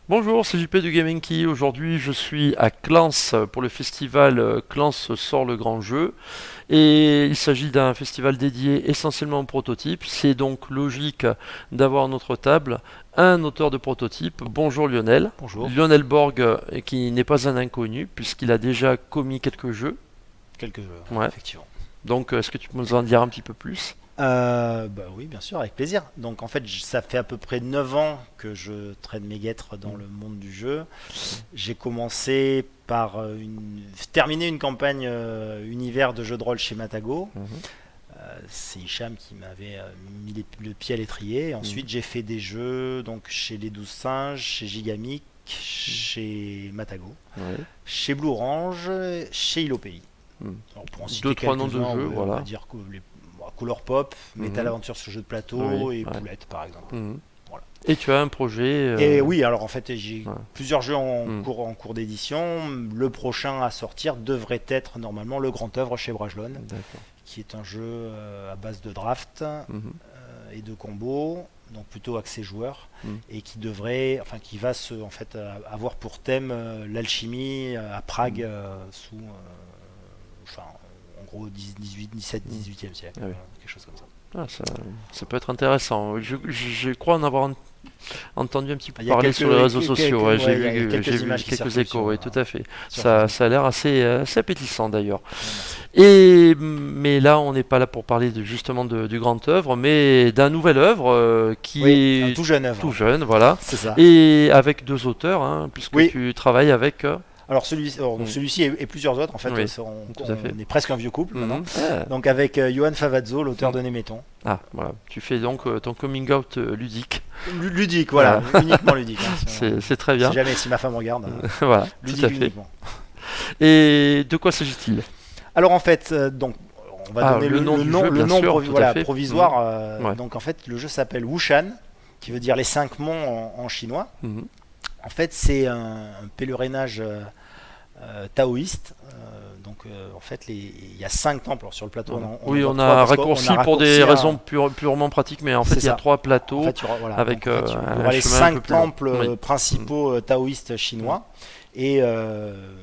Bonjour, c'est JP du Gaming Key. Aujourd'hui, je suis à Clans pour le festival Clans sort le grand jeu. Et il s'agit d'un festival dédié essentiellement aux prototypes. C'est donc logique d'avoir à notre table un auteur de prototypes. Bonjour Lionel. Bonjour. Lionel Borg, qui n'est pas un inconnu puisqu'il a déjà commis quelques jeux. Quelques jeux, Ouais. effectivement. Donc, est-ce que tu peux nous en dire un petit peu plus? Bah oui, bien sûr, avec plaisir. Donc en fait, ça fait à peu près 9 ans que je traîne mes guêtres dans le monde du jeu. J'ai commencé par terminer une campagne univers de jeux de rôle chez Matago. Mhm. C'est Hicham qui m'avait mis le pied à l'étrier. Et Mhm. ensuite, j'ai fait des jeux donc chez les 12 singes, chez Gigamic, chez Matago, Ouais. chez Blue Orange, chez Ilopéi. Mhm. Alors, pour en Deux, citer trois noms de quelques-uns, jeux, ouais, on va voilà. dire que Couleur Pop, Metal Mhm. Aventure sur jeu de Oui, plateau et ouais. Poulette par exemple. Mhm. Voilà. Et tu as un projet. Et oui, alors en fait j'ai Ouais. plusieurs jeux Mhm. en cours d'édition. Le prochain à sortir devrait être normalement le grand œuvre chez Brajlon, D'accord. qui est un jeu à base de draft Mhm. et de combos, donc plutôt axé joueur, Mhm. et qui devrait, enfin qui va en fait avoir pour thème l'alchimie à Prague enfin en gros 18, 17, Mhm. 18e siècle, Ah oui. quelque chose comme ça. Ah, ça peut être intéressant. Je crois en avoir entendu un petit peu Il y a parler sur les réseaux sociaux. Ouais, ouais, il y a j'ai quelques vu images qui quelques circulent échos. Oui, tout à fait. sur Ça, Facebook. ça a l'air assez appétissant d'ailleurs. Ouais, merci. Mais là, on n'est pas là pour parler justement du grand œuvre, mais d'un nouvel œuvre qui Oui, un est tout jeune tout œuvre, jeune, voilà, c'est ça. et avec deux auteurs, hein, puisque Oui, tu travailles avec. alors Hmm, celui-ci et plusieurs autres, en fait, oui, tout à fait. on est presque un vieux couple maintenant. Mhm. Ah, Donc avec Johan Favazzo, l'auteur hmm. de Néméton. Ah, voilà. Tu fais donc ton coming out ludique. Ludique, Voilà. voilà, uniquement ludique, hein, C'est très on sait bien. jamais si ma femme regarde. Voilà, tout Ludique à fait. uniquement. Et de quoi s'agit-il? Alors en fait, donc on va Ah, donner le nom du jeu, bien sûr, tout à voilà, fait. provisoire. Ouais. Donc en fait, le jeu s'appelle Wushan, qui veut dire les 5 monts en chinois. Mhm. En fait, c'est un pèlerinage taoïste. En fait, il y a 5 temples. Alors, sur le plateau. Voilà. On en Oui, voit on que 3 a parce qu'on a raccourci pour des raccourci raisons purement pratiques, mais en fait, c'est il y a ça. trois En plateaux fait, voilà. avec Donc, en fait, il y un aura les chemin un peu cinq plus long. temples Oui. Mhm. principaux taoïstes Mhm. chinois. Et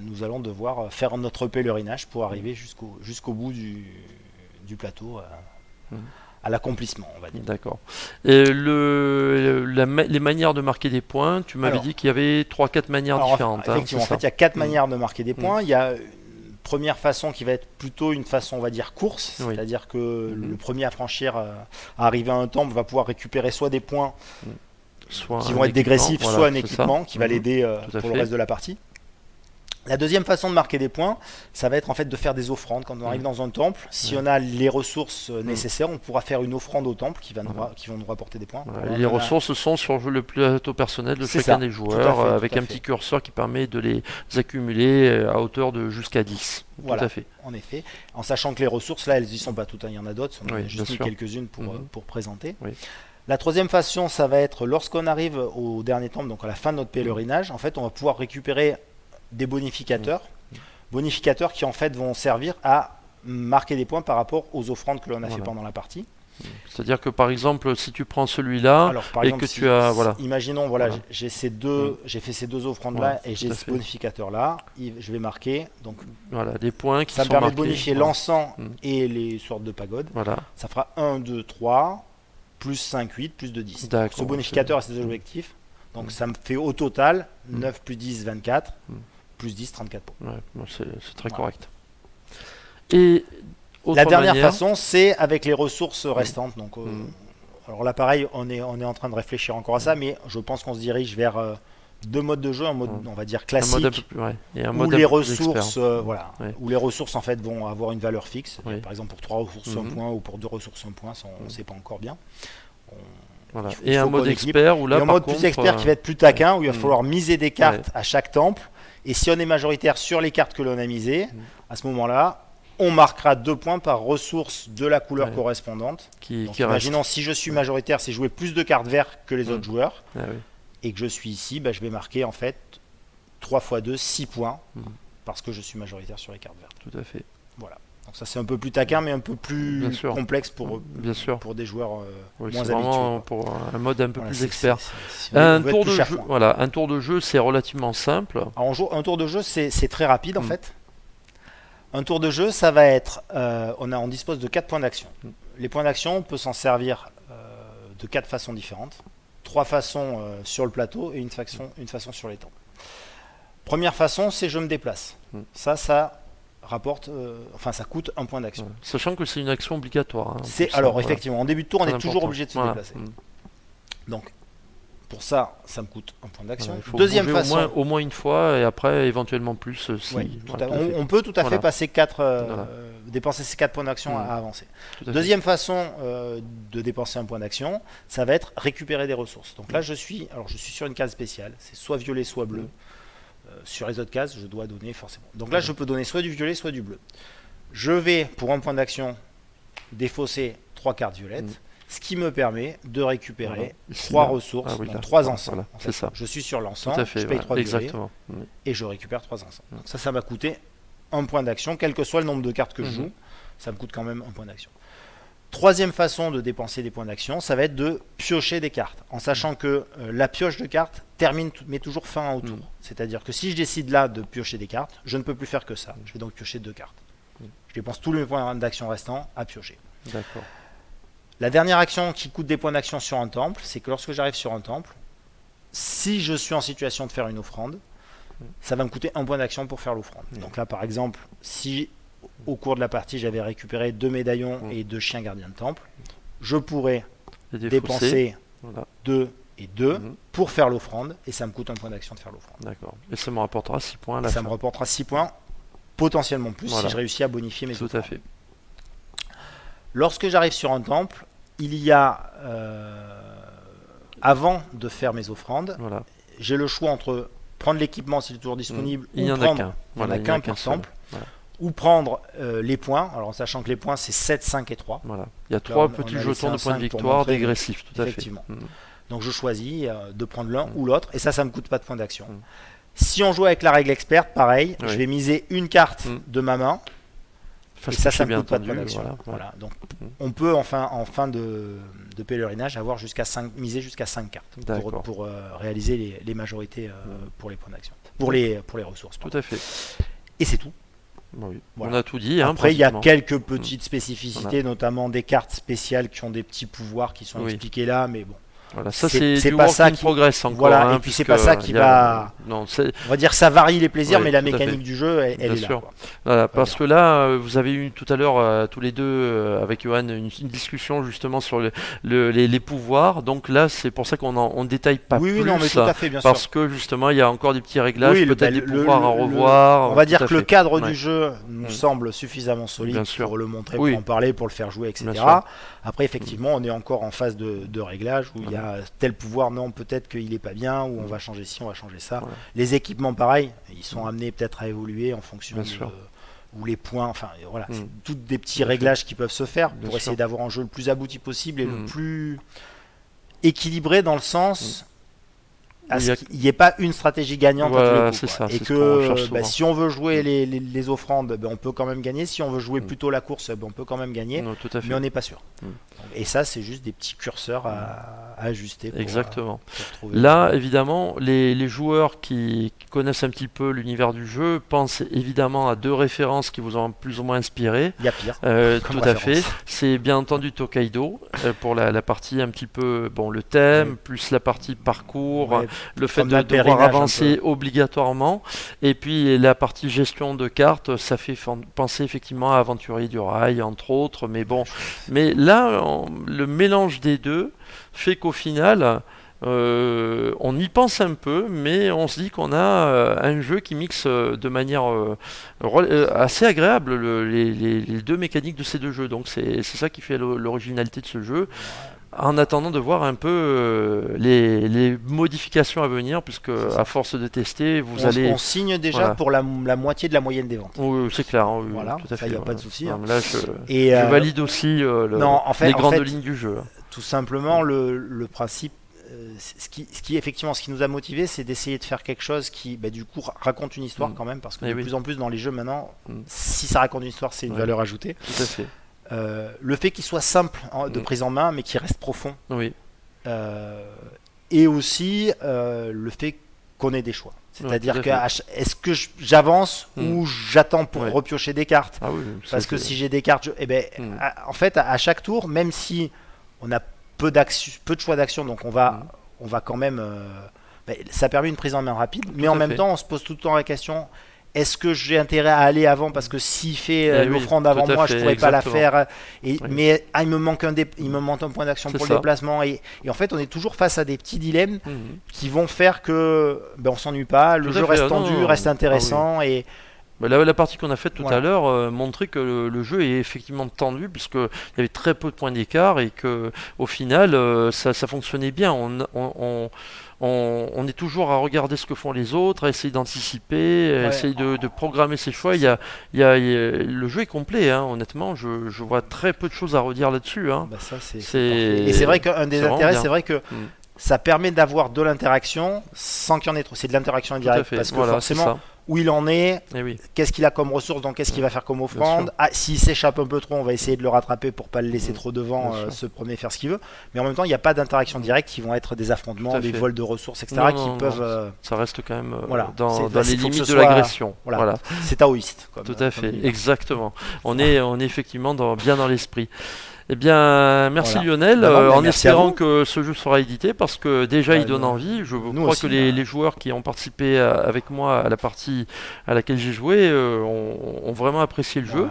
nous allons devoir faire notre pèlerinage pour arriver jusqu'au bout du plateau, Mhm. à l'accomplissement, on va dire. D'accord. Et les manières de marquer des points, tu m'avais Alors, dit qu'il y avait trois, quatre manières différentes, hein, c'est effectivement, en fait, ça? il y a 4 Mhm. manières de marquer des Mhm. points. Il y a une première façon qui va être plutôt une façon, on va dire, course, Oui. c'est-à-dire que Mhm. le premier à franchir, à arriver à un temple, va pouvoir récupérer soit des points Mhm. Soit qui un vont être équipement, dégressifs, voilà, soit un c'est ça. équipement qui va Mhm. l'aider Tout à pour le fait. reste de la partie. La deuxième façon de marquer des points, ça va être en fait de faire des offrandes. Quand on arrive Mhm. dans un temple, si Ouais. on a les ressources Mhm. nécessaires, on pourra faire une offrande au temple Voilà. qui vont nous rapporter des points. Voilà. Alors Et là, les on en a- ressources sont sur le plateau personnel de C'est chacun ça, des tout à joueurs, fait, tout avec à un fait. petit curseur qui permet de les accumuler à hauteur de jusqu'à 10. Tout à Voilà, fait. en effet. En sachant que les ressources, là, elles n'y sont pas toutes, hein. Il y en a d'autres. On en Oui, a bien juste mis sûr. quelques-unes Mhm. pour présenter. Oui. La troisième façon, ça va être lorsqu'on arrive au dernier temple, donc à la fin de notre Mhm. pèlerinage, en fait, on va pouvoir récupérer des bonificateurs. Bonificateurs qui, en fait, vont servir à marquer des points par rapport aux offrandes que l'on a fait Voilà. pendant la partie. C'est-à-dire que par exemple, si tu prends celui-là Alors, par et exemple, que tu as, voilà, imaginons, voilà, voilà, Mhm. j'ai fait ces deux offrandes-là Voilà, et tout j'ai à ce fait. bonificateur-là. Je vais marquer. Donc, Voilà, des points qui ça me sont permet de marqués. bonifier Voilà. l'encens Mhm. et les sortes de pagodes. Voilà. Ça fera 1, 2, 3, plus 5, 8, plus de 10. Donc, ce D'accord. bonificateur a ses Mhm. objectifs. Donc, Mhm. ça me fait au total Mhm. 9 plus 10, 24, Mhm. plus 10, 34 points. Ouais, bon, c'est très Voilà. correct. Et La autre dernière manière. façon, c'est avec les ressources restantes. Donc, Mhm. alors là, pareil, on est en train de réfléchir encore à ça, mais je pense qu'on se dirige vers deux modes de jeu, un mode, Mhm. on va dire Un mode un peu classique, plus, ouais, et un où mode un les peu plus expert. ressources, voilà, Ouais. où les ressources en fait vont avoir une valeur fixe. Oui. Par exemple, pour 3 ressources, un Mhm. point, ou pour 2 ressources, un point, ça, on ne Mhm. sait pas encore bien. On- Voilà. il Et un faut mode qu'on équilibre. expert où Et là, un par mode plus contre, expert qui va être plus ouais. taquin, où il va Mhm. falloir miser des Ouais. cartes à chaque temple. Et si on est majoritaire sur les cartes que l'on a misées, Mhm. à ce moment-là, on marquera 2 points par ressource de la couleur Ouais. correspondante. Donc Qui reste. imaginons si je suis Mhm. majoritaire, c'est jouer plus de cartes vertes que les Mhm. autres joueurs, Ah oui. et que je suis ici, bah, je vais marquer en fait 3 fois 2, 6 points, Mhm. parce que je suis majoritaire sur les cartes vertes. Tout à fait. Voilà. Donc ça c'est un peu plus taquin, mais un peu Bien plus sûr. complexe Bien sûr. pour des joueurs Oui, moins c'est habitués, vraiment quoi. pour un mode un peu Voilà, plus expert. on Un veut être tour de touche à jeu, fond. voilà, un tour de jeu, c'est relativement simple. Alors, un tour de jeu, c'est très rapide en Mm. fait. Un tour de jeu, ça va être, on dispose de 4 points d'action. Mm. Les points d'action, on peut s'en servir de 4 façons différentes. 3 façons sur le plateau et une façon sur l'étang. Première façon, c'est je me déplace. Mm. Ça rapporte, ça coûte un point d'action. Ouais. Sachant que c'est une action obligatoire. Hein, C'est pour ça, alors voilà. effectivement, en début de tour, on Très est toujours important. obligé de se Voilà. déplacer. Mm. Donc pour ça me coûte un point d'action. Voilà, il faut Deuxième bouger façon, au moins une fois et après éventuellement plus si. oui, Voilà, tout à fait. on peut tout à fait Voilà. passer Voilà. dépenser ces 4 points d'action Mm. à avancer. Tout à fait. Deuxième façon de dépenser un point d'action, ça va être récupérer des ressources. Donc là, je suis sur une case spéciale, c'est soit violet, soit bleu. Sur les autres cases, je dois donner forcément. Donc là, je peux donner soit du violet, soit du bleu. Je vais, pour un point d'action, défausser 3 cartes violettes, ce qui me permet de récupérer Voilà. Ici, 3 là. ressources, Ah oui, donc là. 3 Voilà, encens. voilà, En c'est fait. ça. Je suis sur Tout l'encens, à fait. je paye Voilà. 3 violets Exactement. et je récupère 3 encens. Donc ça m'a coûté un point d'action, quel que soit le nombre de cartes que je joue, ça me coûte quand même un point d'action. Troisième façon de dépenser des points d'action, ça va être de piocher des cartes, en sachant que la pioche de cartes met toujours fin au tour. C'est-à-dire que si je décide là de piocher des cartes, je ne peux plus faire que ça. Je vais donc piocher 2 cartes. Je dépense tous les points d'action restants à piocher. D'accord. La dernière action qui coûte des points d'action sur un temple, c'est que lorsque j'arrive sur un temple, si je suis en situation de faire une offrande, ça va me coûter un point d'action pour faire l'offrande. Donc là, par exemple, si au cours de la partie j'avais récupéré 2 médaillons et 2 chiens gardiens de temple, je pourrais dépenser Voilà. 2 et 2 pour faire l'offrande et ça me coûte un point d'action de faire l'offrande. D'accord. Et ça me rapportera 6 points à la Ça fin. me rapportera 6 points, potentiellement plus Voilà. si je réussis à bonifier mes Tout offrandes. à fait. Lorsque j'arrive sur un temple, il y a, avant de faire mes offrandes, Voilà. j'ai le choix entre prendre l'équipement s'il est toujours disponible, Il n'y ou en a prendre, qu'un. il y en Voilà, a il n'y qu'un en a qu'un par seul. temple, Voilà. ou prendre les points, alors en sachant que les points c'est 7, 5 et 3. Voilà. Il y a Là, 3 on petits a laissé jetons un de points de 5 pour victoire montrer, dégressifs, tout à fait. effectivement. Mm. Donc je choisis de prendre l'un ou l'autre, et ça me coûte pas de points d'action. Si on joue avec la règle experte, pareil, Oui. je vais miser une carte de ma main, et ça me bien coûte pas de entendu. points d'action. Voilà. Voilà. Donc on peut en fin de pèlerinage avoir miser jusqu'à 5 cartes D'accord. pour réaliser les majorités pour les points d'action, pour les ressources. Tout pardon. à fait. Et c'est tout. Oui. Voilà. On a tout dit. Hein, Après, il y a pratiquement. quelques petites spécificités, Voilà. notamment des cartes spéciales qui ont des petits pouvoirs qui sont Oui. expliqués là, mais bon. Voilà, ça c'est c'est du pas work ça in qui- progress encore. voilà, hein, et puis c'est puisque pas ça qui il y a- va- Non, c'est On va dire que ça varie les plaisirs, Ouais, mais la tout à mécanique fait. du jeu, elle Bien est sûr. là. quoi. voilà, parce dire. que là, vous avez eu tout à l'heure tous les deux avec Johan une discussion justement sur les pouvoirs. Donc là, c'est pour ça on détaille pas Oui, plus. non, mais tout à fait, bien sûr. Parce que justement, il y a encore des petits réglages, Oui, peut-être des le- pouvoirs à le- revoir. On va tout dire à que le fait. cadre Ouais. du jeu nous Mm. semble suffisamment solide Bien sûr. pour le montrer, Oui. pour en parler, pour le faire jouer, etc. Bien sûr. Après, effectivement, on est encore en phase de réglage où il y a tel pouvoir, non, peut-être qu'il est pas bien, ou on va changer ci, on va changer ça. Voilà. Les équipements, pareil, ils sont amenés peut-être à évoluer en fonction Bien de sûr. ou les points, enfin voilà, Mm. c'est toutes des petits Bien sûr. réglages qui peuvent se faire Bien pour sûr. essayer d'avoir un jeu le plus abouti possible et le Mm. plus équilibré dans le sens à Il y ce a- qu'il n'y ait pas une stratégie gagnante à tous Voilà, les coups, c'est quoi. ça, Et c'est ce qu'on cherche que souvent. si on veut jouer les offrandes, on peut quand même gagner. Si on veut jouer Mm. plutôt la course, on peut quand même gagner. Non, tout à fait. Mais on n'est pas sûr. Mm. Et ça, c'est juste des petits curseurs à ajuster pour, Exactement. pour trouver. Là, évidemment, les joueurs qui connaissent un petit peu l'univers du jeu pensent évidemment à deux références qui vous ont plus ou moins inspiré. Il y a pire. Tout Comme à fait. référence. C'est bien entendu Tokaido pour la partie un petit peu, bon, le thème, Ouais. plus la partie parcours, Ouais, le fait comme de un devoir pèlerinage un avancer obligatoirement, et puis la partie gestion de cartes, ça fait penser effectivement à Aventurier du Rail, entre autres, mais bon. Mais là, le mélange des deux fait qu'au final, on y pense un peu, mais on se dit qu'on a un jeu qui mixe de manière assez agréable les deux mécaniques de ces deux jeux. Donc c'est ça qui fait l'originalité de ce jeu. En attendant de voir un peu les modifications à venir, puisque C'est ça. à force de tester, vous on, allez... on signe déjà Voilà. pour la moitié de la moyenne des ventes. Oui, c'est clair, hein, oui, Voilà, tout à ça, fait. y a pas de voilà. souci, Non, hein. mais là, Et, je valide aussi non, en fait- les en grandes fait, lignes du jeu. Tout simplement, le principe, effectivement, ce qui nous a motivé, c'est d'essayer de faire quelque chose qui, du coup, raconte une histoire quand même, parce que de plus en plus dans les jeux maintenant, si ça raconte une histoire, c'est une valeur ajoutée. Tout à fait. Le fait qu'il soit simple de prise en main, mais qu'il reste profond. Oui. Et aussi le fait qu'on ait des choix. C'est-à-dire que est-ce que j'avance ou j'attends pour repiocher des cartes? Parce que si j'ai des cartes, en fait, à chaque tour, même si on a peu de choix d'action, donc on va quand même. Ça permet une prise en main rapide, mais en même temps, on se pose tout le temps la question. Est-ce que j'ai intérêt à aller avant parce que s'il fait l'offrande avant moi, je ne pourrais pas la faire. Mais il me manque un point d'action pour le déplacement. Et en fait, on est toujours face à des petits dilemmes qui vont faire que on s'ennuie pas, le jeu reste tendu, reste intéressant. Et la partie qu'on a faite tout à l'heure montrait que le jeu est effectivement tendu puisqu'il y avait très peu de points d'écart et que au final ça fonctionnait bien. On est toujours à regarder ce que font les autres, à essayer d'anticiper, à essayer de programmer ses choix. Le jeu est complet, hein, honnêtement. Je vois très peu de choses à redire là-dessus. Hein. Ça, et c'est vrai qu'un des intérêts, c'est vrai que ça permet d'avoir de l'interaction sans qu'il y en ait trop. C'est de l'interaction indirecte parce que forcément, où il en est, qu'est-ce qu'il a comme ressources, donc qu'est-ce qu'il va faire comme offrande. S'il s'échappe un peu trop, on va essayer de le rattraper pour pas le laisser trop devant, se promener, faire ce qu'il veut. Mais en même temps, il n'y a pas d'interaction directe qui vont être des affrontements, des vols de ressources, etc. peuvent. Ça reste quand même dans les limites de l'agression. Voilà. C'est taoïste. Tout à fait, exactement. On est effectivement bien dans l'esprit. Eh bien, merci Lionel, en espérant que ce jeu sera édité, parce que déjà il donne envie. Je crois que les joueurs qui ont participé avec moi à la partie à laquelle j'ai joué ont vraiment apprécié le jeu.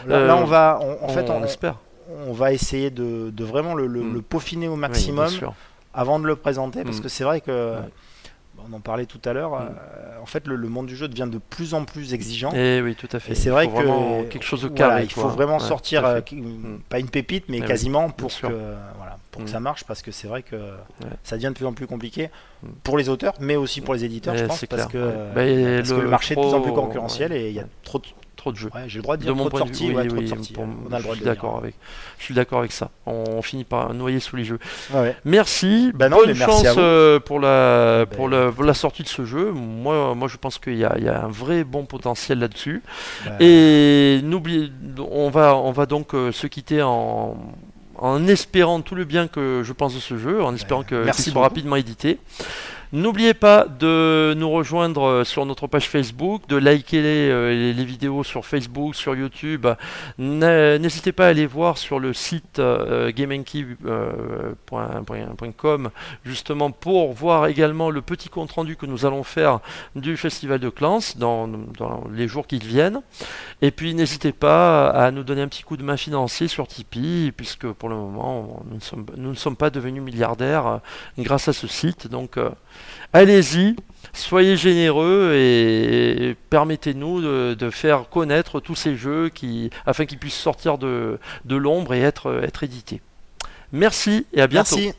Là, on espère. On va essayer de vraiment le peaufiner au maximum avant de le présenter, parce que c'est vrai que... On en parlait tout à l'heure. En fait, le monde du jeu devient de plus en plus exigeant. Et oui, tout à fait. Et c'est vrai que quelque chose de carré. Il faut vraiment sortir, pas une pépite, mais quasiment pour que ça marche, parce que c'est vrai que ça devient de plus en plus compliqué pour les auteurs, mais aussi pour les éditeurs, je pense, parce que le marché est de plus en plus concurrentiel et il y a trop de jeux. J'ai le droit de dire trop de sorties. On a le droit de dire. Je suis d'accord avec ça. On finit par noyer sous les jeux. Merci. Bonne chance pour la sortie de ce jeu. Moi, je pense qu'il y a un vrai bon potentiel là-dessus. Et on va donc se quitter en espérant tout le bien que je pense de ce jeu, en espérant qu'il soit rapidement édité. N'oubliez pas de nous rejoindre sur notre page Facebook, de liker les vidéos sur Facebook, sur YouTube. N'hésitez pas à aller voir sur le site GameNKey.com justement pour voir également le petit compte rendu que nous allons faire du Festival de Clans dans les jours qui viennent. Et puis n'hésitez pas à nous donner un petit coup de main financier sur Tipeee, puisque pour le moment nous ne sommes pas devenus milliardaires grâce à ce site. Donc allez-y, soyez généreux et permettez-nous de faire connaître tous ces jeux afin qu'ils puissent sortir de l'ombre et être édités. Merci et à bientôt. Merci.